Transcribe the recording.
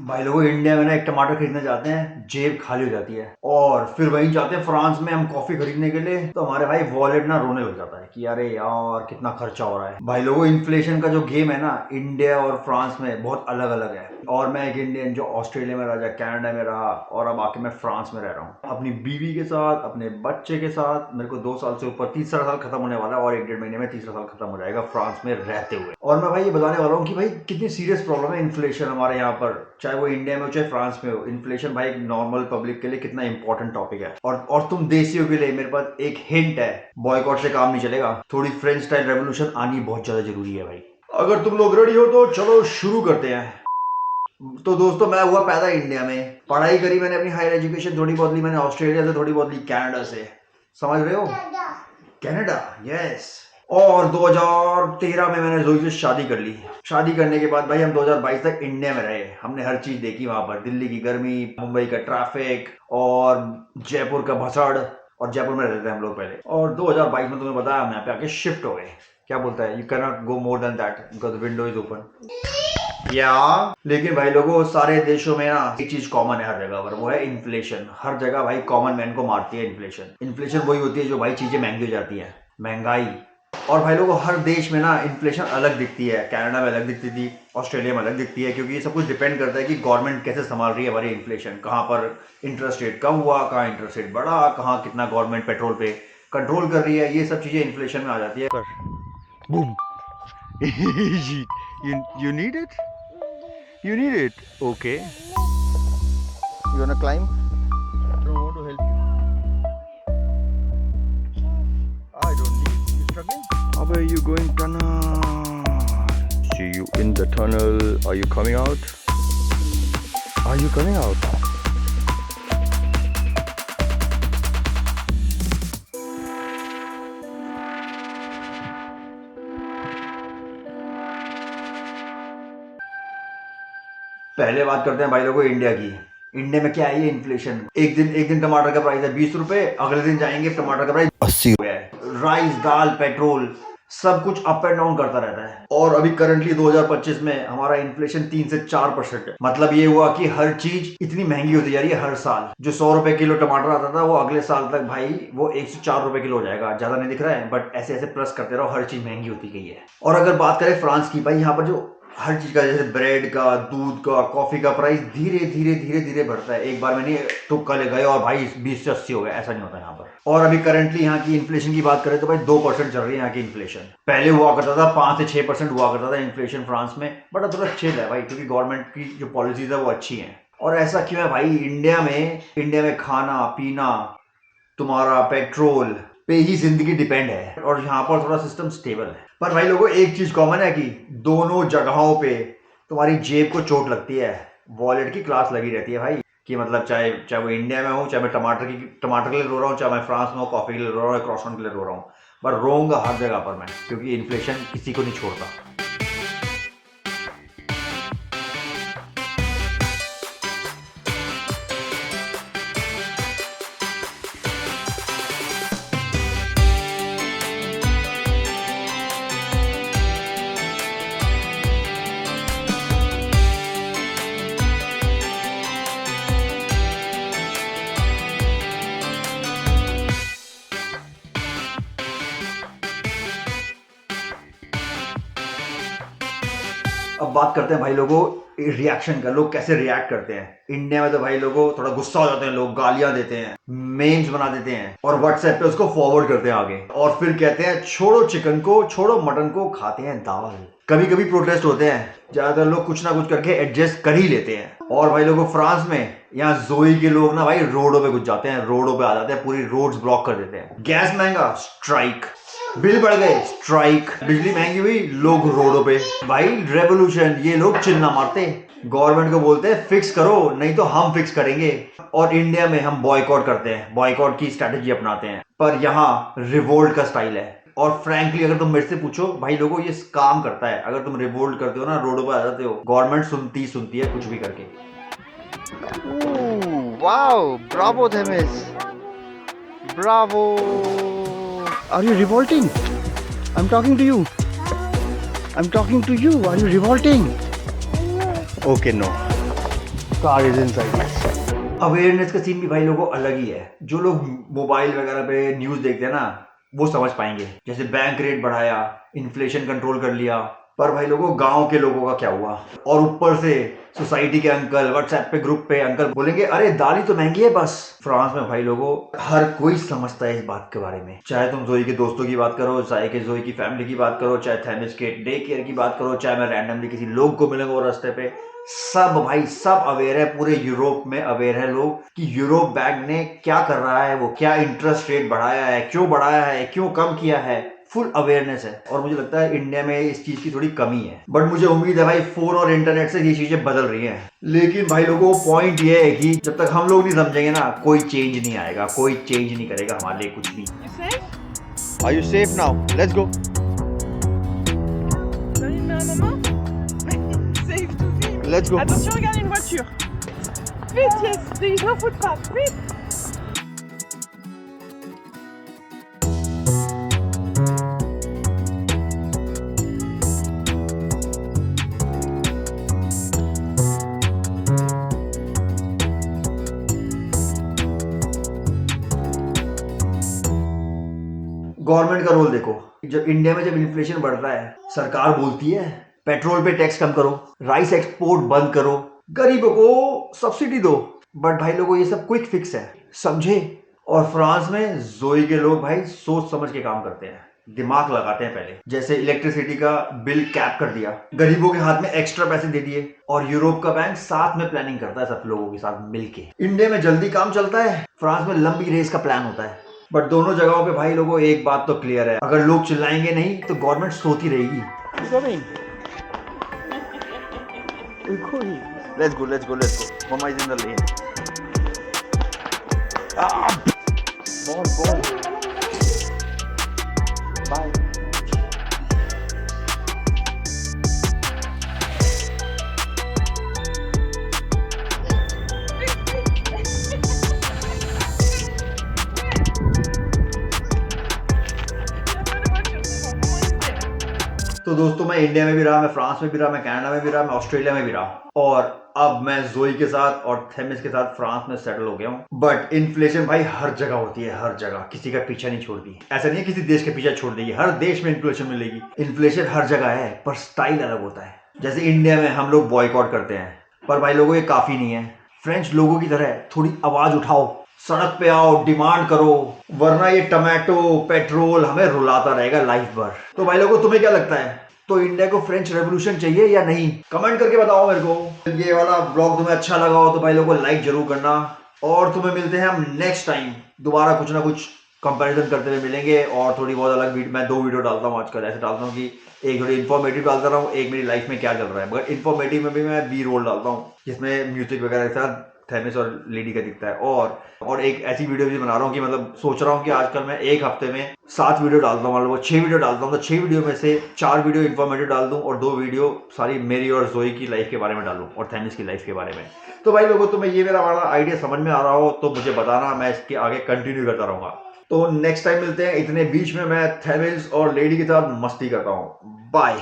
भाई लोगों इंडिया में ना एक टमाटर खरीदने जाते हैं, जेब खाली हो जाती है। और फिर वहीं जाते हैं फ्रांस में हम कॉफी खरीदने के लिए, तो हमारे भाई वॉलेट ना रोने लग जाता है कि अरे यार कितना खर्चा हो रहा है। भाई लोगों इन्फ्लेशन का जो गेम है ना, इंडिया और फ्रांस में बहुत अलग अलग है। और मैं एक इंडियन जो ऑस्ट्रेलिया में रहा, कनाडा में रहा, और अब आके मैं फ्रांस में रह रहा हूँ अपनी बीवी के साथ, अपने बच्चे के साथ। मेरे को 2 साल से ऊपर, तीसरा साल खत्म होने वाला है और 1 डेढ़ महीने में तीसरा साल खत्म हो जाएगा फ्रांस में रहते हुए। और मैं भाई ये बताने वाला हूँ कि भाई कितनी सीरियस प्रॉब्लम है इन्फ्लेशन हमारे यहाँ पर, चाहे वो इंडिया में हो चाहे फ्रांस में हो। इन्फ्लेशन भाई एक नॉर्मल पब्लिक के लिए कितना इंपॉर्टेंट टॉपिक है। और तुम देशियों के लिए मेरे पास एक हिंट है, बॉयकॉट से काम नहीं चलेगा। थोड़ी फ्रेंच स्टाइल रेवोल्यूशन आनी बहुत ज्यादा जरूरी है भाई। अगर तुम लोग रेडी हो तो चलो शुरू करते हैं। तो दोस्तों मैं हुआ पैदा इंडिया में, पढ़ाई करी मैंने, अपनी हायर एजुकेशन थोड़ी बहुत ली मैंने ऑस्ट्रेलिया से, थोड़ी बहुत ली कनाडा से। समझ रहे हो, कनाडा, यस। और 2013 में मैंने जोई से शादी कर ली। शादी करने के बाद भाई हम 2022 तक इंडिया में रहे। हमने हर चीज देखी वहां पर, दिल्ली की गर्मी, मुंबई का ट्रैफिक और जयपुर का भसड़। और जयपुर में रहते थे हम लोग पहले। और 2022 में तुम्हें बताया हम यहाँ पे आके शिफ्ट हो गए। क्या बोलता है, you can not go more than that because window is open. या लेकिन भाई लोगों सारे देशों में ना एक चीज कॉमन है हर जगह पर, वो है इन्फ्लेशन। हर जगह भाई कॉमन मैन को मारती है इन्फ्लेशन। इन्फ्लेशन वही होती है जो भाई चीजें महंगी हो जाती है, महंगाई। और भाई लोगों हर देश में ना इन्फ्लेशन अलग दिखती है। कनाडा में अलग दिखती थी, ऑस्ट्रेलिया में अलग दिखती है, क्योंकि ये सब कुछ डिपेंड करता है कि गवर्नमेंट कैसे संभाल रही है हमारी इन्फ्लेशन। कहाँ पर इंटरेस्ट रेट कम हुआ, कहाँ इंटरेस्ट रेट बढ़ा, कहाँ कितना गवर्नमेंट पेट्रोल पे कंट्रोल कर रही है। ये सब चीजें इन्फ्लेशन में आ जाती है। Boom. you need it? You need it? Okay. You wanna climb? I don't want to help you. I don't need. You struggling? Where are you going, tunnel? See you in the tunnel. Are you coming out? Are you coming out? पहले बात करते हैं भाई लोगों India की। India में क्या है ये इन्फ्लेशन। एक दिन टमाटर का प्राइस है 20 रुपए, अगले दिन जाएंगे टमाटर का प्राइस 80 रुपए है। राइस, दाल, पेट्रोल सब कुछ अप एंड डाउन करता रहता है। और अभी करंटली 2025 में हमारा इन्फ्लेशन 3 से 4% है। मतलब ये हुआ कि हर चीज इतनी महंगी होती जा रही है हर साल। जो 100 रुपए किलो टमाटर आता था वो अगले साल तक भाई वो 104 रुपए किलो हो जाएगा। ज्यादा नहीं दिख रहा है बट ऐसे ऐसे प्लस करते रहो, हर चीज महंगी होती गई है। और अगर बात करें फ्रांस की, भाई यहाँ पर जो हर चीज का, जैसे ब्रेड का, दूध का, कॉफी का प्राइस धीरे धीरे धीरे धीरे बढ़ता है। एक बार में नहीं तुक्का ले गए और भाई 20 से 80 हो गया, ऐसा नहीं होता यहाँ पर। और अभी करंटली यहाँ की इन्फ्लेशन की बात करें तो भाई 2% चल रही है यहाँ की इन्फ्लेशन। पहले हुआ करता था 5 से 6% हुआ करता था इन्फ्लेशन फ्रांस में, बट अब थोड़ा चिल है भाई, क्योंकि गवर्नमेंट की जो पॉलिसीज है वो अच्छी है। और ऐसा क्यों है भाई, इंडिया में खाना पीना, तुम्हारा पेट्रोल पे ही जिंदगी डिपेंड है, और यहाँ पर थोड़ा सिस्टम स्टेबल है। पर भाई लोगों एक चीज कॉमन है कि दोनों जगहों पे तुम्हारी जेब को चोट लगती है, वॉलेट की क्लास लगी रहती है भाई। कि मतलब चाहे चाहे वो इंडिया में हो, चाहे मैं टमाटर के लिए रो रहा हूँ, चाहे मैं फ्रांस में हो कॉफी के लिए रो रहा हूँ, क्रॉसॉन के लिए रो रहा हूँ, पर रोऊंगा हर जगह पर मैं, क्योंकि इन्फ्लेशन किसी को नहीं छोड़ता। अब बात करते हैं भाई लोगों रिएक्शन का, लोग कैसे रिएक्ट करते हैं। इंडिया में तो भाई लोगों थोड़ा गुस्सा हो जाते हैं, लोग गालियां देते हैं, मेम्स बना देते हैं और व्हाट्सएप पे उसको फॉरवर्ड करते हैं आगे, और फिर कहते हैं छोड़ो चिकन को, छोड़ो मटन को, खाते हैं दाल। कभी कभी प्रोटेस्ट होते हैं, ज्यादातर लोग कुछ ना कुछ करके एडजस्ट कर ही लेते हैं। और भाई लोगों फ्रांस में यहाँ जोई के लोग ना भाई रोडों पे घुस जाते हैं, रोडों पे आ जाते हैं, पूरी रोड्स ब्लॉक कर देते हैं। गैस महंगा, स्ट्राइक। बिल बढ़ गए, स्ट्राइक। बिजली महंगी हुई, लोग रोडों पे। भाई रेवोल्यूशन, ये लोग चिल्ला मारते, गवर्नमेंट को बोलते हैं फिक्स करो नहीं तो हम फिक्स करेंगे। और इंडिया में हम बॉयकॉट करते हैं, बॉयकॉट की स्ट्रेटेजी अपनाते हैं। पर यहाँ रिवोल्ट का स्टाइल है। और फ्रैंकली अगर तुम मेरे से पूछो भाई लोगों ये काम करता है। अगर तुम रिवोल्ट करते हो ना, रोडों पर आ जाते हो, गवर्नमेंट सुनती है कुछ भी करके। Wow, Bravo Themis, Bravo. Are you revolting? I'm talking to you. I'm talking to you. Are you revolting? Okay, no. car is inside. Awareness का सीन भी भाई लोगों अलग ही है। जो लोग मोबाइल वगैरह पे न्यूज देखते हैं ना, वो समझ पाएंगे। जैसे बैंक रेट बढ़ाया, इन्फ्लेशन कंट्रोल कर लिया, पर भाई लोगों गांव के लोगों का क्या हुआ? और ऊपर से सोसाइटी के अंकल व्हाट्सएप पे ग्रुप पे अंकल बोलेंगे अरे दाल ही तो महंगी है बस। फ्रांस में भाई लोगों हर कोई समझता है इस बात के बारे में। चाहे तुम जोई के दोस्तों की बात करो, चाहे के जोई की फैमिली की बात करो, चाहे थेमिस के डे केयर की बात करो, चाहे मैं रैंडमली किसी लोग को मिलूंगा वो रास्ते पे, सब भाई सब अवेयर है। पूरे यूरोप में अवेयर है लोग कि यूरोप बैंक ने क्या कर रहा है, वो क्या इंटरेस्ट रेट बढ़ाया है, क्यों बढ़ाया है, क्यों कम किया है। फुल अवेयरनेस है। और मुझे लगता है इंडिया में इस चीज की थोड़ी कमी है, बट मुझे उम्मीद है भाई फोन और इंटरनेट से ये चीजें बदल रही हैं। लेकिन भाई लोगों पॉइंट ये है कि जब तक हम लोग नहीं समझेंगे ना, कोई चेंज नहीं आएगा, कोई चेंज नहीं करेगा हमारे लिए कुछ भी। Are you safe now? Let's go. Donne une main à maman. Safe to film. Let's go. Attention, regarde une voiture. Vite, yes, there is no footpath. Vite. Government का रोल देखो। जब इंडिया में जब इन्फ्लेशन बढ़ रहा है, सरकार बोलती है पेट्रोल पे टैक्स कम करो, राइस एक्सपोर्ट बंद करो, गरीबों को सब्सिडी दो। बट भाई लोगों ये सब क्विक फिक्स है, समझे? और फ्रांस में जोई के लोग भाई सोच समझ के काम करते हैं, दिमाग लगाते हैं पहले। जैसे इलेक्ट्रिसिटी का बिल कैप कर दिया, गरीबों के हाथ में एक्स्ट्रा पैसे दे दिए, और यूरोप का बैंक साथ में प्लानिंग करता है सब लोगों के साथ मिलके। इंडिया में जल्दी काम चलता है, फ्रांस में लंबी रेस का प्लान होता है। बट दोनों जगहों पे भाई लोगों एक बात तो क्लियर है, अगर लोग चिल्लाएंगे नहीं तो गवर्नमेंट सोती रहेगी। Let's go. Let's go. Let's go. Mama is in the lane. Ball. Bye. तो दोस्तों मैं इंडिया में भी रहा, मैं फ्रांस में भी रहा, मैं कनाडा में भी रहा, मैं ऑस्ट्रेलिया में भी रहा, और अब मैं जोई के साथ और थेमिस के साथ फ्रांस में सेटल हो गया हूँ। बट इन्फ्लेशन भाई हर जगह होती है, हर जगह किसी का पीछा नहीं छोड़ती। ऐसा नहीं है किसी देश के पीछे छोड़ देगी, हर देश में इन्फ्लेशन मिलेगी। इन्फ्लेशन हर जगह है, पर स्टाइल अलग होता है। जैसे इंडिया में हम लोग बॉयकॉट करते हैं, पर भाई लोगों ये काफी नहीं है। फ्रेंच लोगों की तरह थोड़ी आवाज उठाओ, सड़क पे आओ, डिमांड करो, वरना ये टमाटो पेट्रोल हमें रुलाता रहेगा लाइफ भर। तो भाई लोगों तुम्हें क्या लगता है, तो इंडिया को फ्रेंच रेवोल्यूशन चाहिए या नहीं? कमेंट करके बताओ मेरे को। ये वाला ब्लॉग तुम्हें अच्छा लगा हो तो भाई लोगों लाइक जरूर करना, और तुम्हें मिलते हैं हम नेक्स्ट टाइम दोबारा कुछ ना कुछ कंपैरिजन करते हुए मिलेंगे। और थोड़ी बहुत अलग वीडियो, मैं 2 वीडियो डालता हूँ आजकल, ऐसे डालता हूँ कि एक थोड़ी इन्फॉर्मेटिव डालता रहा हूँ, एक मेरी लाइफ में क्या चल रहा है। मगर इन्फॉर्मेटिव में भी मैं बी रोल डालता हूँ जिसमें म्यूजिक वगैरह के साथ थेमिस और लेडी का दिखता है। और एक ऐसी वीडियो भी बना रहा हूँ कि मतलब सोच रहा हूँ कि आजकल मैं एक हफ्ते में 7 वीडियो डालता हूँ, मतलब 6 वीडियो डालता हूँ, तो 6 वीडियो में से 4 वीडियो इन्फॉर्मेटिव डाल दूँ और 2 वीडियो सारी मेरी और जोई की लाइफ के बारे में डालूँ और थेमिस की लाइफ के बारे में। तो भाई लोगों तुम्हें ये मेरा वाला आइडिया समझ में आ रहा हो तो मुझे बताना, मैं इसके आगे कंटिन्यू करता रहूंगा। तो नेक्स्ट टाइम मिलते हैं। इतने बीच में मैं थेमिस और लेडी के साथ मस्ती करता हूँ। बाय।